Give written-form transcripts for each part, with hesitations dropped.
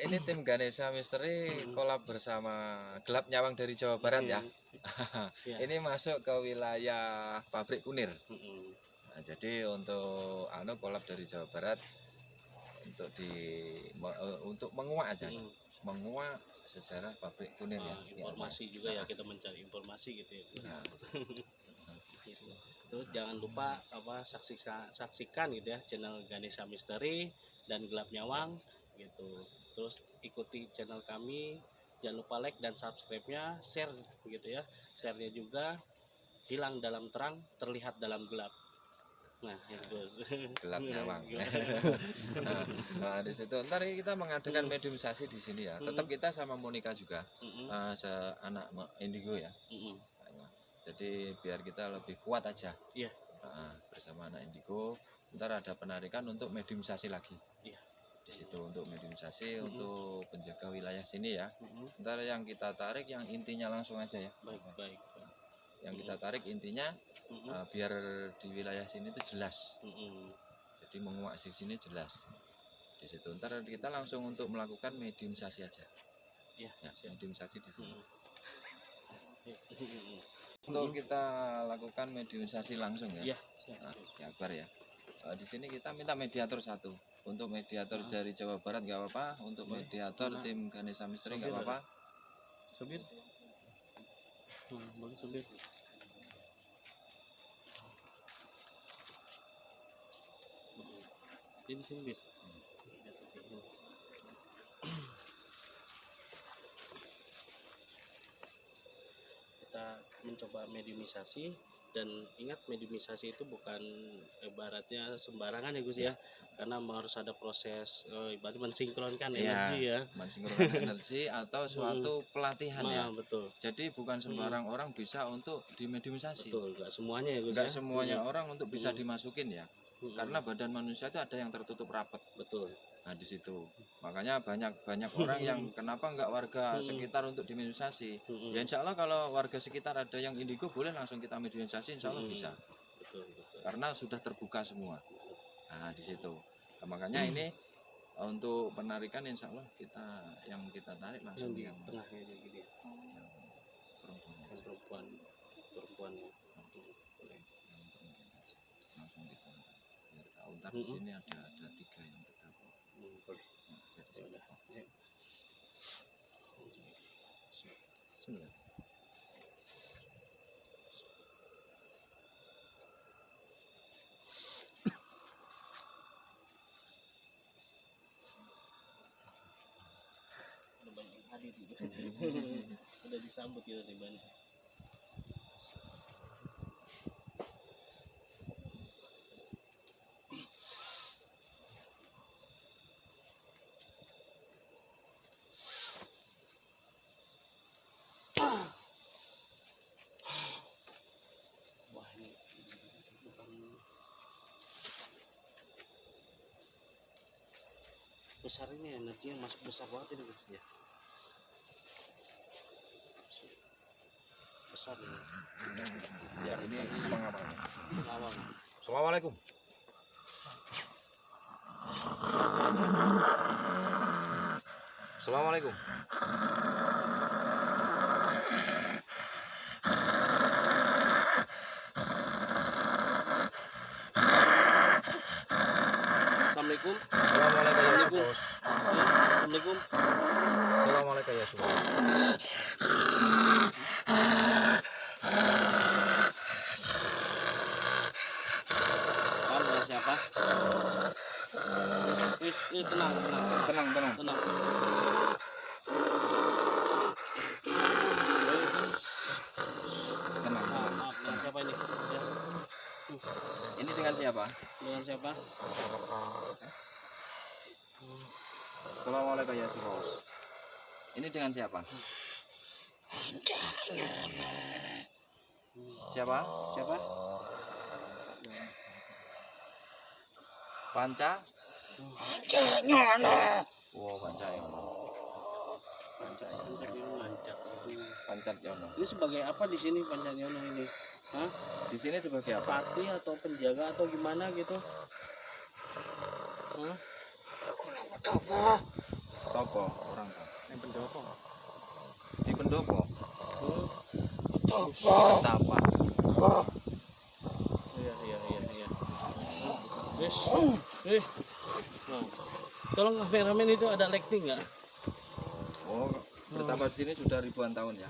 ini tim Ganesha Misteri kolab bersama Gelap Nyawang dari Jawa Barat ya. Ini masuk ke wilayah pabrik kunir. Nah, jadi untuk kolab dari Jawa Barat untuk menguak aja, menguak sejarah pabrik kunir ya. Informasi juga ya, kita mencari informasi gitu ya. Nah. Gitu. Terus jangan lupa saksikan gitu ya channel Ganesha Misteri dan Gelap Nyawang gitu. Terus ikuti channel kami, jangan lupa like dan subscribe-nya, share gitu ya. Share-nya juga, hilang dalam terang, terlihat dalam gelap. Nah, itu Gelap Nyawang. Nah, di situ ntar kita mengadakan mediumisasi di sini ya. Tetap kita sama Monica juga, anak indigo ya. Jadi biar kita lebih kuat aja. Iya. Bersama anak indigo, ntar ada penarikan untuk mediumisasi lagi. Iya. Di situ untuk mediumisasi untuk penjaga wilayah sini ya. Ntar yang kita tarik yang intinya langsung aja ya. Baik. Yang kita tarik intinya biar di wilayah sini itu jelas. Jadi menguak di sini jelas. Di situ ntar kita langsung untuk melakukan mediumisasi aja. Iya. Ya, mediumisasi di sini. Untuk kita lakukan mediumisasi langsung ya. Nah, ya Akbar ya. Di sini kita minta mediator satu. Untuk mediator dari Jawa Barat nggak apa-apa. Untuk mediator tim Ganesha Misteri nggak apa-apa. Sobir. Boleh sobir. Ini sobir. Kita mencoba mediumisasi. Dan ingat, mediumisasi itu bukan ibaratnya sembarangan ya Gus ya, karena harus ada proses ibaratnya mensinkronkan energi ya, mensinkronkan energi atau suatu pelatihan ya. Betul. Jadi bukan sembarang orang bisa untuk dimediumisasi. Betul, nggak semuanya ya Gus. Nggak semuanya orang untuk bisa dimasukin ya, karena badan manusia itu ada yang tertutup rapat. Betul. Nah di situ makanya banyak orang yang kenapa nggak warga sekitar untuk dimediumisasi. Ya insya Allah kalau warga sekitar ada yang indigo boleh langsung kita mediumisasi, insya Allah bisa. Betul. Karena sudah terbuka semua. Nah di situ makanya ini untuk penarikan insya Allah yang kita tarik langsung di yang tengahnya gini. Perempuan ya. Boleh langsung kita biar tahu. Ntar di sini ada 3 yang kita boleh. Ya udah. Bismillah. Udah banyak hadir gitu. Udah disambut gitu nih banyak. Wah, ini bukan besar, ini energinya masuk besar banget ini Gus ya. Besar ini. Ya ini pengawalan. Assalamualaikum. Assalamualaikum. Assalamualaikum. Assalamualaikum ya Bos. Assalamualaikum. Assalamualaikum ya Bos. Dengan siapa? Tenang. Maaf, dengan siapa ini? Ya. Ini dengan siapa? Dengan siapa? Assalamualaikum ya Bos. Ini dengan siapa? Siapa? Panca? Wow, Panca Yono. Ini sebagai apa di sini Pancanyono ini? Hah? Di sini sebagai apa? Patih atau penjaga atau gimana gitu? Hah? Topo orang Yang pendopo. di pendopo. Topo. Betapa. Iya. Yes. Nah, tolong kameramen itu ada lighting nggak? Oh, bertapa di sini sudah ribuan tahun ya.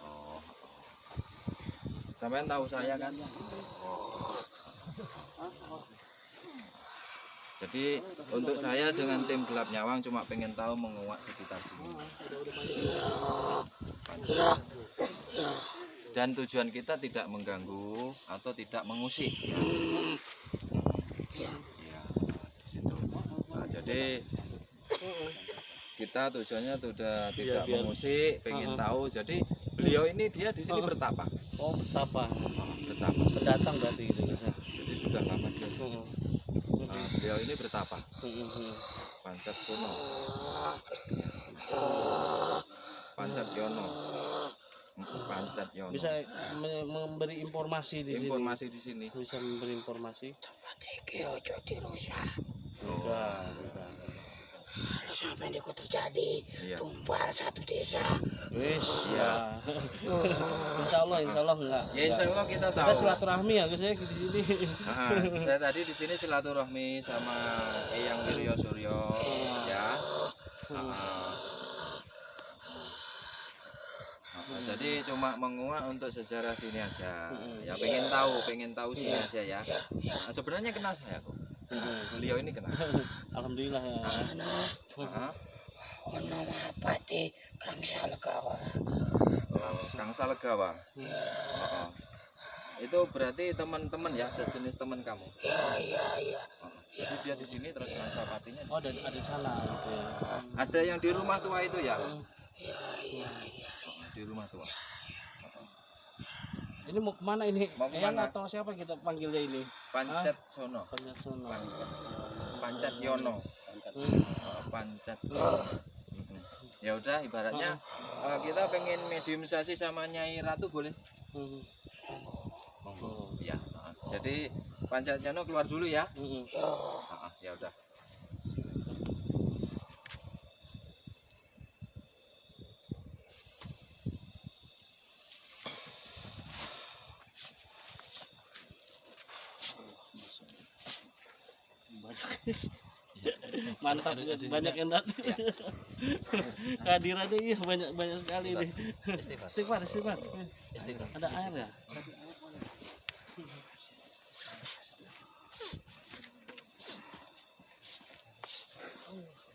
Oh. Sampean tahu saya kan? Jadi untuk saya dengan tim Gelap Nyawang cuma pengen tahu menguak sekitar sini. Dan tujuan kita tidak mengganggu atau tidak mengusik. Ya, gitu. Nah, jadi kita tujuannya sudah tidak biar- mengusik, pengen tahu. Jadi beliau ini dia di sini bertapa. Oh, betapa. Bertapa. Pendatang berarti itu. Jadi sudah lama dia di sini. Nah, beliau ini bertapa. Pancat Sono, Pancat Yono, Pancat Yono. Bisa memberi informasi di sini. Informasi di sini. Bisa memberi informasi. Tempat iki ojo dirusak. Bukan. Kalau sampai itu terjadi, Iya. tumpah satu desa. Wis Iya. ya. Insya Allah enggak. Ya insya Allah kita tahu. Kita silaturahmi ya guys ya di sini. Nah, saya tadi di sini silaturahmi sama Eyang Wiryo Suryo, ya. Jadi cuma menguak untuk sejarah sini aja. Ya pengen tahu sini aja ya. Nah, sebenarnya kenal saya kok. Beliau ini kenal. Alhamdulillah ya. Ah, Ono mapati Kang Salgawa. Kang Salgawa. Oh. Itu berarti teman-teman ya, sejenis teman kamu. Iya. Oh. Jadi dia di sini terus Sapatinya. Oh, ada di sana gitu ya. Ada yang di rumah tua itu ya. Iya. Oh, di rumah tua. Ini mau kemana ini? Mau Eyang kemana? atau siapa kita panggilnya ini? Pancat Sono, Panjat Sono. Pancat Yono, Hmm. Pancat Yono. Ya udah ibaratnya kita pengen mediumisasi sama Nyai Ratu boleh? Hmm. Monggo. Ya. Jadi Pancat Yono keluar dulu ya. Hmm. Ya udah. Mantap, banyak yang datang. Kehadirannya iya banyak sekali nih. Istighfar. Ada air ya?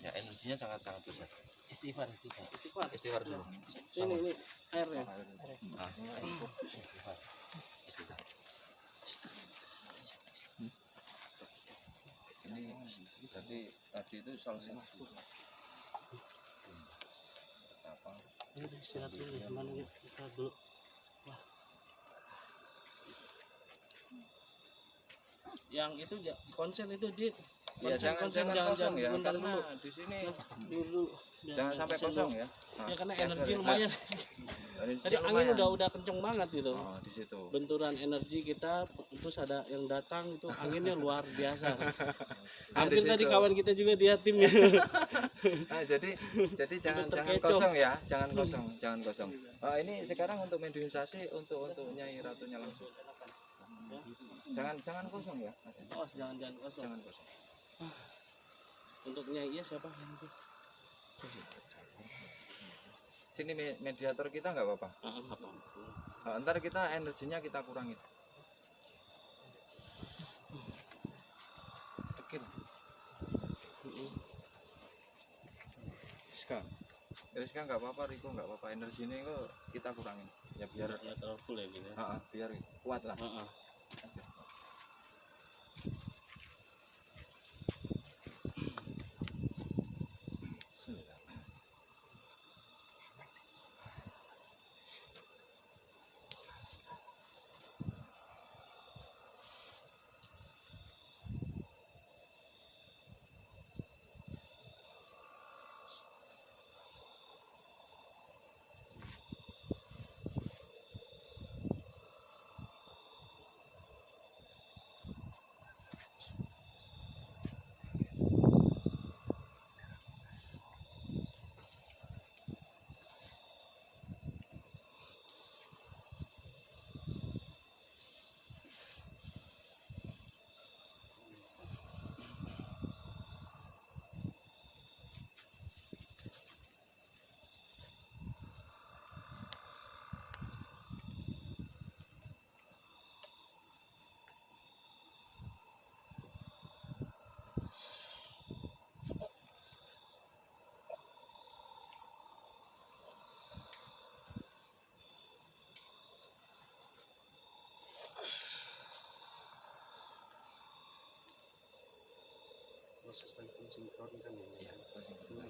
Ya energinya sangat besar. Istighfar. Istighfar dulu. Ini airnya. Ah, istighfar. Ini jadi tadi itu salah satu apa? Ini istirahat dulu. Mana nih? Istirahat dulu. Wah. Yang itu konsen itu dia. Ya jangan kosong ya, bentar karena dulu. di sini Dulu. jangan sampai kosong ya. Ya karena Ya, energi dari- lumayan. energinya Tadi angin lumayan. udah kenceng banget gitu. Oh, di situ. Benturan energi kita, terus ada yang datang itu anginnya luar biasa. Hampir di tadi situ. kawan kita juga dia tim ya. Nah, jadi jangan terkecoh. kosong ya, jangan kosong. Ini sekarang untuk mediumisasi untuk Nyai Ratunya langsung. Jangan kosong ya. Oh, jangan kosong. Jangan kosong. Untuk Nyai siapa? Sini mediator kita nggak apa-apa. Ntar kita energinya kita kurangin. Tekin. Rizka nggak apa-apa, Riko nggak apa-apa. Energinya kok kita kurangin. Ya biar Ya terlalu full ya gini. biar kuat lah. proses mensinkronkan ya. Iya, mensinkronkan.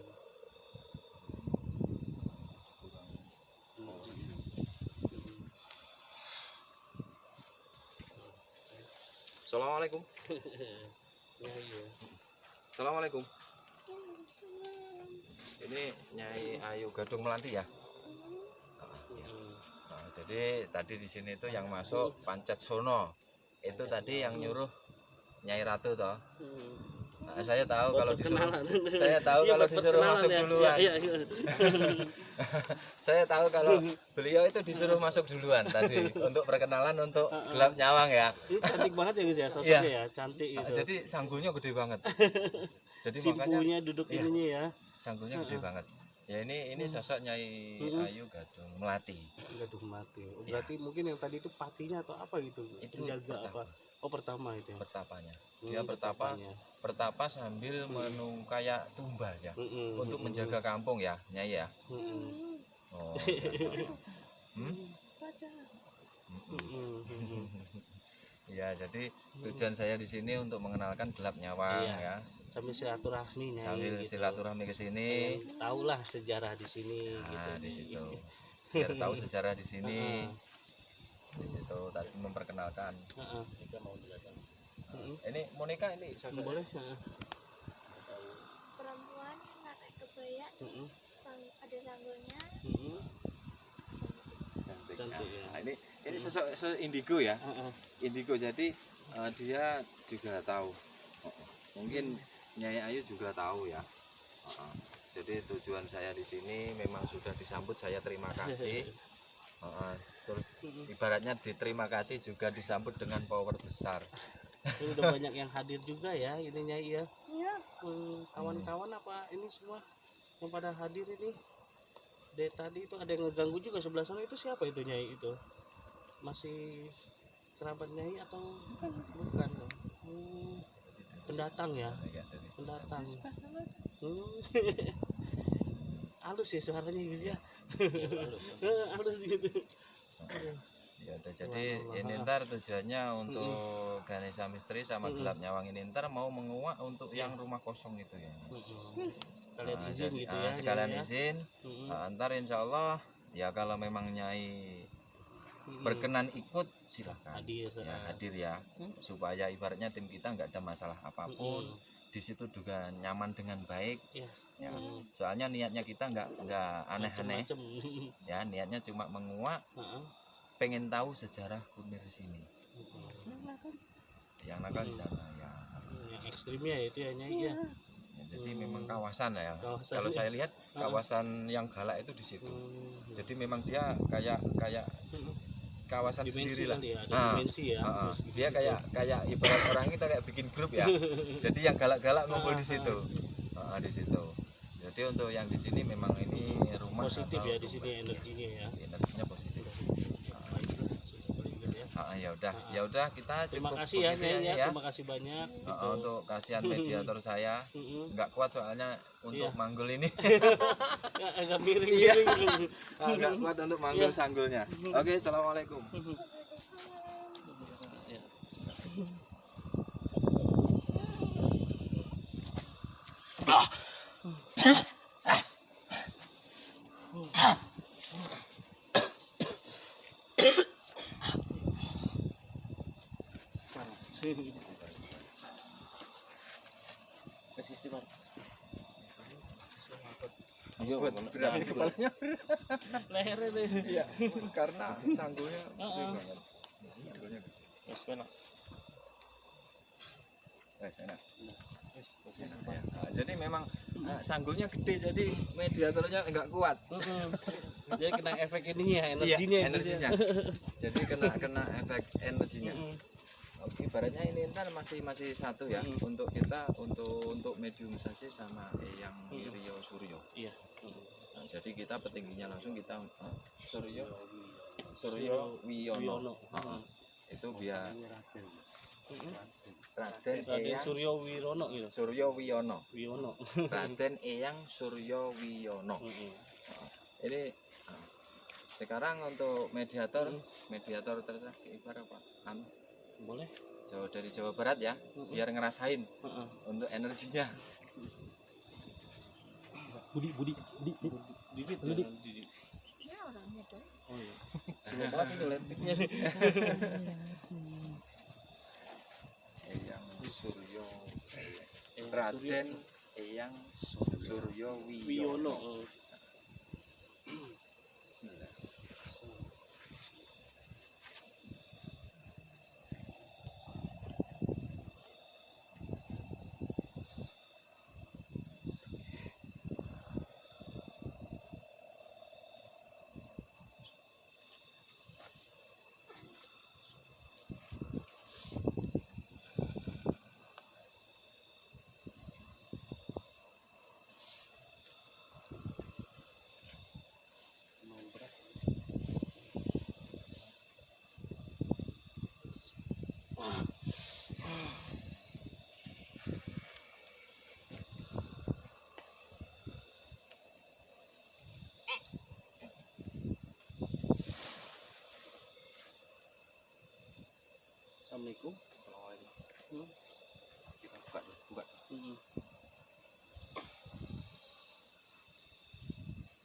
Assalamualaikum. Ya, iya. Assalamualaikum. Ini Nyai Ayu Gadung Melanti ya. Nah, jadi tadi di sini tuh yang masuk Pancet Sono. Itu tadi yang nyuruh Nyai Ratu toh. Nah, saya tahu kalau disuruh masuk duluan. Iya. Saya tahu kalau beliau itu disuruh masuk duluan tadi untuk perkenalan untuk Gelap Nyawang ya. Ini cantik banget ya guys ya, sosoknya ya, cantik gitu. Jadi sanggulnya gede banget. Jadi Simpunya makanya duduk iya. ininya ya. sanggulnya gede banget. Ya ini sosok Nyai Ayu Gadung Melati. Gadung mati. Oh, berarti mungkin yang tadi itu patinya atau apa gitu? Itu Penjaga pertapa. apa? Oh, pertama itu ya. Pertapanya. Dia Pertapanya. bertapa sambil menung kayak tumbal ya. Untuk Mm-mm. menjaga kampung ya, Nyai ya. Mm-mm. Oh. Ya. Mm-mm. Ya, jadi tujuan saya di sini untuk mengenalkan Gelap Nyawang Iya. ya. Sambil silaturahmi nih. Sambil silaturahmi ke sini. Tahulah sejarah di sini Nah, gitu. di situ. Biar tahu sejarah di sini. Heeh. Di situ tadi memperkenalkan. Heeh. Ini Monica ini sosok Boleh. Heeh. Perempuan pakai kebaya Mm-mm. ada sanggulnya. Mm-mm. cantik. Cantik ya. Nah, ini sosok indigo ya. Heeh. Indigo jadi dia juga tahu. Mungkin Nyai Ayu juga tahu ya. Jadi tujuan saya di sini memang sudah disambut, saya terima kasih. Terus ibaratnya diterima kasih juga disambut dengan power besar. Ini udah banyak yang hadir juga ya ininya ya. Iya. Kawan-kawan apa ini semua yang pada hadir ini. Dari tadi itu ada yang ngeganggu juga sebelah sana, itu siapa itu Nyai itu? Masih kerabat Nyai atau bukan? Pendatang ya, Ya, dari pendatang. Halus ya suaranya gitu ya. Halus gitu. Ya, jadi ini ntar tujuannya untuk Ganesha Misteri sama Gelap Nyawang ini ntar mau menguak untuk yang rumah kosong itu ya. Kalian Nah, izin jadi, gitu ya. sekalian Nyai ya. izin. Ntar insya Allah ya kalau memang Nyai berkenan ikut silakan Hadir. ya hadir ya, supaya ibaratnya tim kita nggak ada masalah apapun. Di situ juga nyaman dengan baik. Iya. Ya, soalnya niatnya kita nggak aneh-aneh Macem-macem. ya, niatnya cuma menguak, Heeh. pengen tahu sejarah Kunir sini. Yang nakal di sana ya. Yang ekstrimnya itu ya Nyai ya. Ya, jadi memang kawasan ya. Kawasan, Kalau ya. saya lihat kawasan yang galak itu di situ. Jadi memang dia kayak kawasan Dimensi sendiri lah. kali ya, ada Ah, dimensi ya. Dia kayak ibarat orang kita kayak bikin grup ya. Jadi yang galak-galak ngumpul di situ. Di situ. Jadi untuk yang di sini memang ini rumah Positif atau ya di rumah. sini energinya ya. Energinya positif. Ya udah kita Terima cukup kasih ya begitu Nyai ya. ya. Terima kasih banyak. gitu. Untuk kasihan mediator saya nggak kuat soalnya untuk Iya. manggul ini. Agak miring. Iya. miring. Nggak kuat untuk manggul Iya. sanggulnya. Oke, assalamualaikum. Ya. Buat berat kepalanya. Lehernya deh. Iya, karena sanggulnya gede banget. Sanggulnya gede. Enak. Enak. Ya. Nah, jadi memang sanggulnya gede, jadi mediatornya enggak kuat. Jadi kena efek ininya, Iya, energinya. energinya. Jadi kena efek energinya. Oke, ibaratnya ini ntar masih satu ya, untuk kita untuk mediumisasi sama yang Rio Suryo. Iya. Nah, jadi kita petingginya langsung kita Suryo Wiyono. Itu biar Raden Eyang Suryo Wirono gitu. Suryo Wiyono. Wiyono. Raden Eyang Suryo Wiyono. Ini sekarang untuk mediator terserah ibarat apa? Boleh. jauh dari Jawa Barat ya, biar ngerasain untuk energinya. Budi. Ya orangnya dong. Oh iya. Sibuk banget ini lepeknya nih. Eyang Suryo Raden Eyang Suryo Wiono. Wiyono. Bismillah. Assalamualaikum. Kita buka.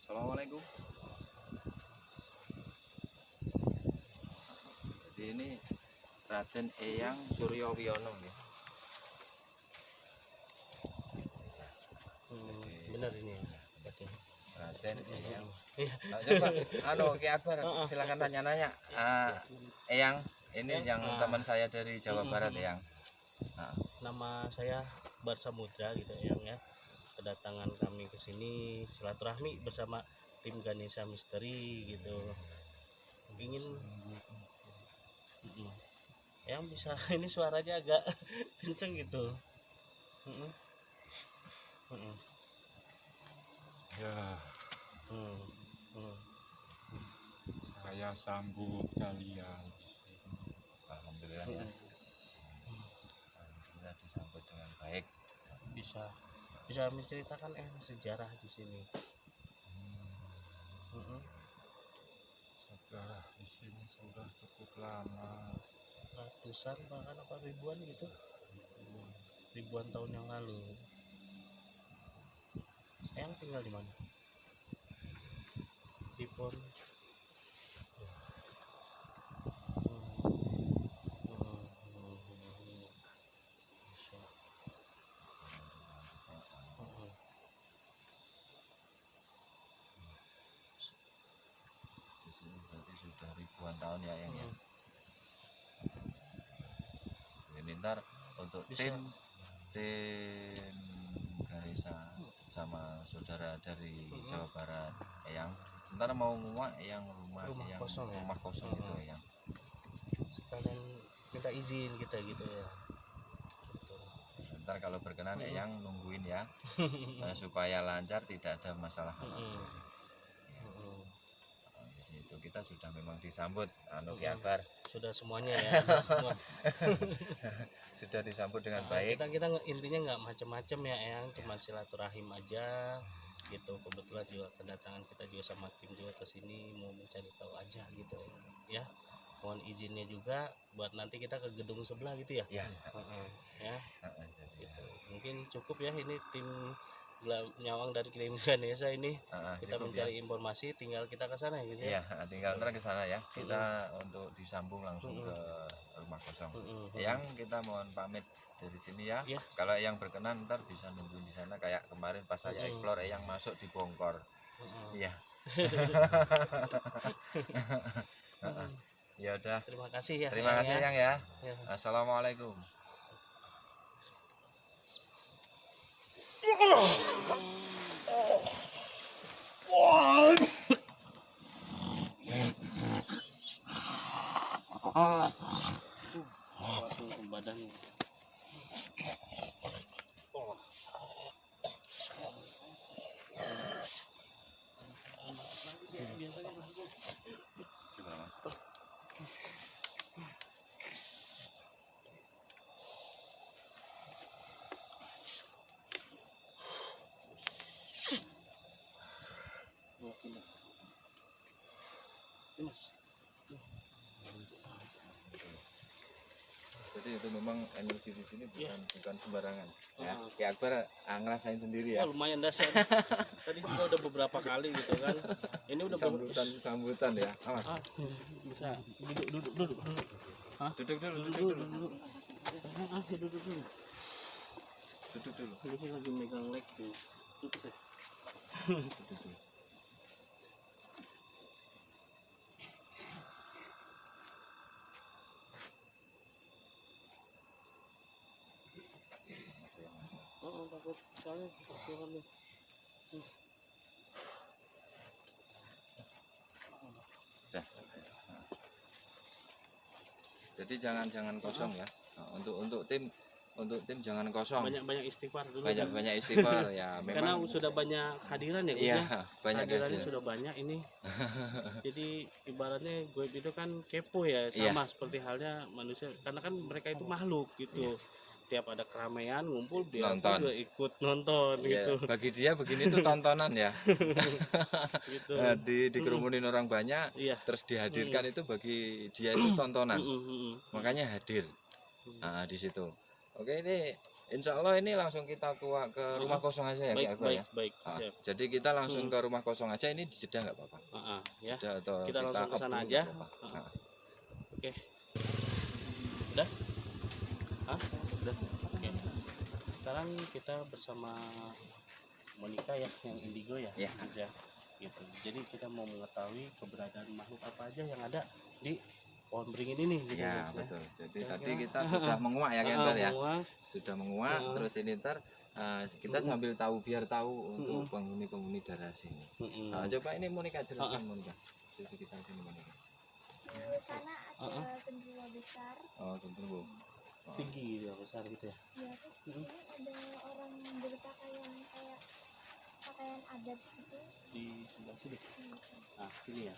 Assalamualaikum. Jadi ini Raden Eyang Suryo Wiyono ya. Benar ini. Raden Eyang. Iya. Coba Ki Akbar silakan tanya-nanya. Eyang ini yang teman saya dari Jawa Barat Eyang. Nama saya Bar Samudra gitu Eyang ya. Kedatangan kami ke sini silaturahmi bersama tim Ganesha Misteri gitu. Ingin yang bisa ini suaranya agak kenceng gitu. Ya, saya sambut kalian di sini. Alhamdulillah ya. Alhamdulillah disambut dengan baik. Bisa menceritakan sejarah di sini. Sejarah di sini sudah cukup lama. Ratusan bahkan apa ribuan gitu. Ribuan tahun yang lalu. Eyang tinggal di mana? Di Pon. Di sini berarti sudah ribuan tahun ya Eyang ya. Ini ntar untuk Bisa. tim Ganesha sama saudara dari Jawa Barat Eyang ntar mau nguak yang rumah yang kosong ya? rumah kosong itu Eyang. Sekalian minta izin kita gitu ya. Ntar kalau berkenan Eyang nungguin ya supaya lancar tidak ada masalah. Di situ kita sudah memang disambut Ki Akbar. Sudah semuanya ya, sudah semua. Sudah disambut dengan baik. Kita intinya nggak macam-macam ya Eyang, cuma silaturahim aja gitu. Kebetulan juga kedatangan kita juga sama tim juga ke sini mau mencari tahu aja gitu ya. Mohon izinnya juga buat nanti kita ke gedung sebelah gitu ya. Ya. Ya. Gitu. Mungkin cukup ya ini tim Nyawang dari Tim Ganesha ini kita cukup, mencari informasi, tinggal kita ke sana gitu ya. ya. Iya, tinggal ntar ke sana ya. Kita untuk disambung langsung ke rumah kosong. Yang kita mohon pamit dari sini ya. Iya. Kalau yang berkenan ntar bisa nungguin di sana kayak kemarin pas saya explore yang masuk di Bongkor. Iya. Ya udah. Terima kasih ya. Terima kasih Yang ya. Ya. Assalamualaikum. Badan. Jadi berarti itu memang energi di sini Iya. bukan sembarangan ya. Ah. Ki Akbar ngerasain sendiri ya. Wah, lumayan dahsyat. Tadi juga udah beberapa kali gitu kan. Ini udah Sambutan ya. Awas. bisa duduk. Hah? Duduk dulu. Duduk dulu. Duduk dulu. Duduk dulu. Ini lagi megang leg tuh. Duduk deh. Duduk dulu. Oh, takut soalnya sekarang nih. Jadi jangan kosong ya. Nah, untuk tim jangan kosong. Banyak istighfar dulu. Banyak istighfar ya. Karena Memang sudah banyak hadiran ya, Gus, iya, ya. banyak Hadirannya hadiran. sudah banyak ini. Jadi ibaratnya gue itu kan kepo ya, sama seperti halnya manusia. Karena kan mereka itu makhluk gitu. Tiap ada keramaian ngumpul dia Nonton. juga ikut nonton Iya, gitu. bagi dia begini tuh tontonan ya. Gitu. Nah, dikerumunin orang banyak Iya. terus dihadirkan itu bagi dia itu tontonan. Makanya hadir. Mm. Nah, di situ. Oke, ini insya Allah ini langsung kita ke rumah kosong aja ya, Ki Akbar ya. Baik. Ah, Siap. jadi kita langsung ke rumah kosong aja, ini dijeda nggak apa-apa. Ya. Jeda atau Kita langsung ke up sana dulu aja. nggak apa-apa. Nah, Oke. Udah? Hah? Udah. Oke. Sekarang kita bersama Monica ya, yang indigo ya. Iya. Gus, ya. Gitu. Jadi kita mau mengetahui keberadaan makhluk apa aja yang ada di pohon beringin ini gitu, ya Gus, betul. Jadi Kira-kira. tadi kita sudah menguak ya, Ki Akbar ya. Semua. Sudah menguak, terus ini ntar kita sambil tahu biar tahu untuk penghuni daerah sini. Nah, coba ini Monica jelaskan Monica. Di sekitar sini Monica. Di sana ada genderuwo besar. Oh, genderuwo. Tinggi ya, besar gitu ya. Ya, terus ini ada orang berpakaian kayak pakaian adat gitu. Di sebelah sini. Nah, sini ya.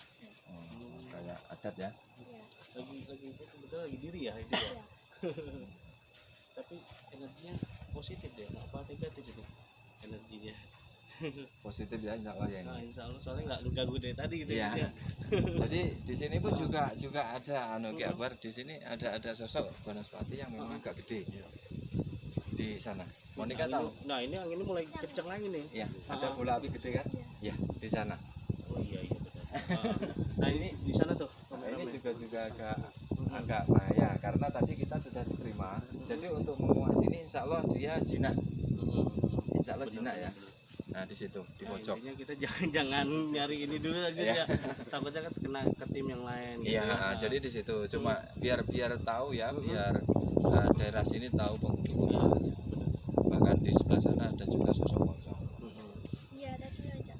Kayak adat ya. Ya. Lagi itu sebetulnya lagi diri ya itu ya. Iya. Tapi energinya positif deh, nggak apa negatif itu energinya. Positif ya, insya Allah ya Nah, ini. insya Allah soalnya nggak ganggu dari tadi gitu Iya. ya. Jadi di sini pun juga ada Ki Akbar, di sini ada sosok Banaspati yang memang agak gede. Di sana. Monica Nah, tahu? Nah, ini anginnya mulai kenceng lagi nih. Iya, ada bola api gede kan? Iya, di sana. Oh iya benar. Nah, ini di sana tuh. Nah, ini juga agak bahaya karena tadi kita sudah diterima. Jadi untuk menguak sini insya Allah dia jinak. Insya Allah jinak ya. Nah di situ di pojok. Intinya kita jangan nyari ini dulu aja ya. Takutnya kan kena ke tim yang lain. Gitu Iya, ya. jadi di situ cuma biar tahu ya, biar daerah sini tahu penghuni. Bahkan di sebelah sana ada juga sosok pocong. Iya, tadi banyak.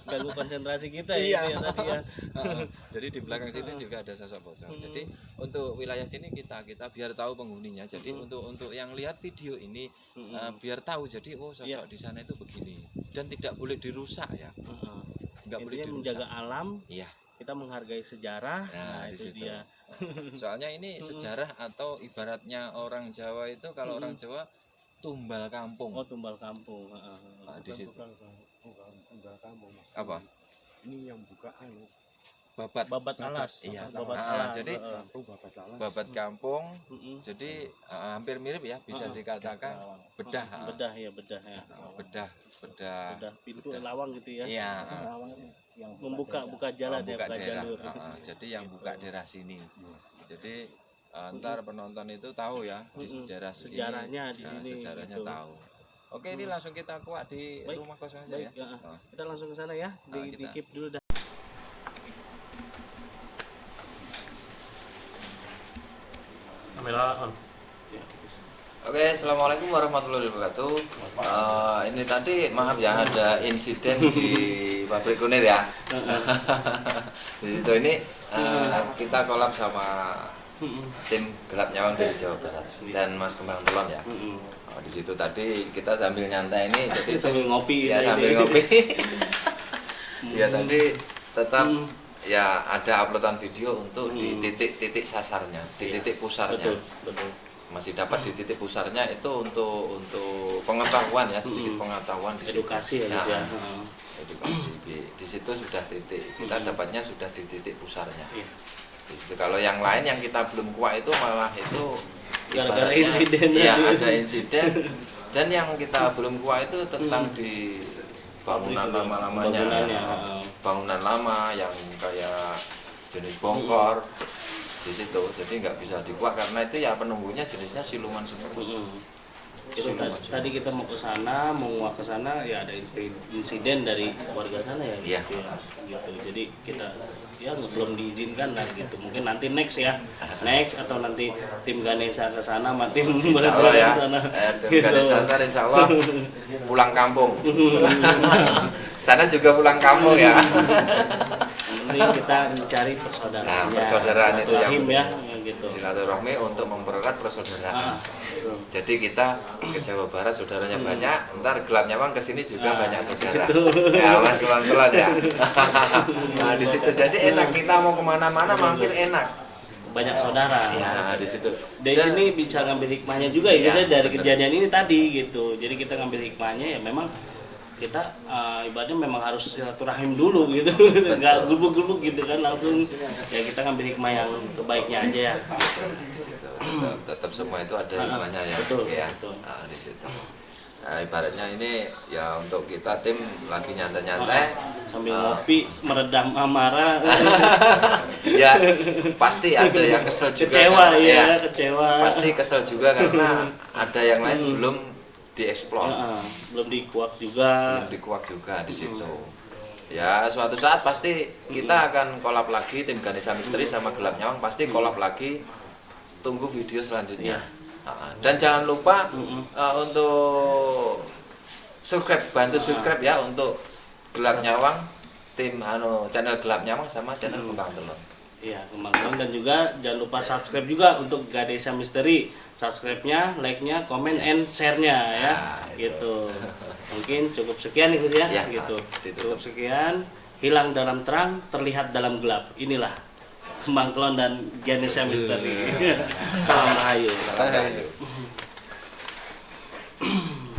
Ganggu konsentrasi kita ya, Iya. itu ya tadi ya. Jadi di belakang sini juga ada sosok pocong. Jadi untuk wilayah sini kita biar tahu penghuninya. Jadi untuk yang lihat video ini biar tahu. Jadi sosok di sana itu begini dan tidak boleh dirusak ya. Nggak boleh Intinya dirusak. menjaga alam. Iya. Kita menghargai sejarah. Nah, di itu situ. dia. Soalnya ini sejarah atau ibaratnya orang Jawa itu kalau orang Jawa tumbal kampung. Oh, tumbal kampung. Nah, di situ. Bukan kampung Mas. Apa? Ini yang buka Babat alas. Iya. Babat Nah, alas. jadi kampung babat alas. babat kampung. Jadi hampir mirip ya, bisa dikatakan bedah. Bedah ya, bedah ya. Bedah. Bedah pintu lawang gitu ya. Iya. Membuka jalan ya, Membuka buka daerah. jalur. Jadi yang buka daerah sini. Jadi ntar penonton itu tahu ya di daerah sini. Sejarahnya di Nah, sini. sejarahnya gitu. tahu. Oke, ini langsung kita kuat di Baik. rumah kosong aja Baik, ya. ya. Kita langsung ke sana ya. Di kita- keep dulu dah. Kamera on. Oke, assalamualaikum warahmatullahi wabarakatuh. Ini tadi maaf ya ada insiden di pabrik kunir ya. Di situ ini kita kolab sama tim gelap nyawang dari Jawa Barat dan Mas Kembang Telon ya. Di situ tadi kita sambil nyantai ini, jadi Sambil ngopi. ya ini. sambil ngopi. Ya tadi tetap ya ada uploadan video untuk di titik-titik sasarnya, di titik pusarnya. Betul. Masih dapat di titik pusarnya itu untuk pengetahuan ya, sedikit pengetahuan di situ. Edukasi ya, Gus, ya. Edukasi di situ sudah titik kita dapatnya sudah di titik pusarnya. Iya. Gitu. Kalau yang lain yang kita belum kuat itu malah itu Gara-gara ibaratnya, insiden ya tadi. ada insiden. Dan yang kita belum kuat itu tentang di bangunan lama-lamanya, Bangunannya, bangunan lama yang kayak jenis bongkor di situ, jadi nggak bisa dikuak karena itu ya penunggunya jenisnya siluman semua. Itu tadi kita mau ke sana, mau nguak ke sana, ya ada insiden dari warga sana ya. Iya. Gitu, ya. Gitu. Jadi kita ya belum diizinkan lah gitu. Mungkin nanti next ya, next atau nanti tim Ganesha ke sana, sama tim Insya Allah ya, ke sana. tim Ganesha ntar insya Allah pulang kampung. Sana juga pulang kampung ya. Ini kita mencari persaudaraan. Nah, persaudaraan itu yang silaturahim ya, gitu. silaturahmi untuk mempererat persaudaraan. Ah, betul. Jadi kita ke Jawa Barat saudaranya banyak, ntar Gelap Nyawang kesini juga banyak saudara. Ya mas kelan-kelan ya. Nah di situ jadi enak, kita mau kemana-mana mampir enak. Banyak saudara. Ya di situ. Dari Dan- sini bisa ngambil hikmahnya juga ya, Ya, saya dari bener. kejadian ini tadi gitu. Jadi kita ngambil hikmahnya ya memang kita ibaratnya memang harus silaturahim dulu gitu, nggak gulung-gulung gitu kan langsung ya kita ngambil hikmah yang kebaiknya aja ya. tetap semua itu ada hikmahnya ya. Betul, Ya. betul. Nah, di situ. Nah, ibaratnya ini ya untuk kita tim lagi nyantai-nyantai. Sambil ngopi meredam amarah, Ya pasti ada yang kesel juga. kecewa kan? ya, kecewa. Pasti kesel juga karena ada yang lain belum dieksplor, Belum dikuak juga. belum dikuak juga di situ. Ya suatu saat pasti kita akan collab lagi, tim Ganesha Misteri sama Gelap Nyawang pasti collab lagi. Tunggu video selanjutnya. Dan jangan lupa untuk subscribe, bantu subscribe ya untuk Gelap Nyawang, tim channel Gelap Nyawang sama channel Kembang Telur. Iya, kembang dan juga jangan lupa subscribe juga untuk Ganesha Misteri. Subscribe-nya, like-nya, komen, and share-nya ya. Gitu. Mungkin cukup sekian itu ya, Ya, gitu. ditutup. Cukup sekian, hilang dalam terang, terlihat dalam gelap. Inilah Kembang Klon dan Ganesha Misteri. Salam rahayu. Salam rahayu.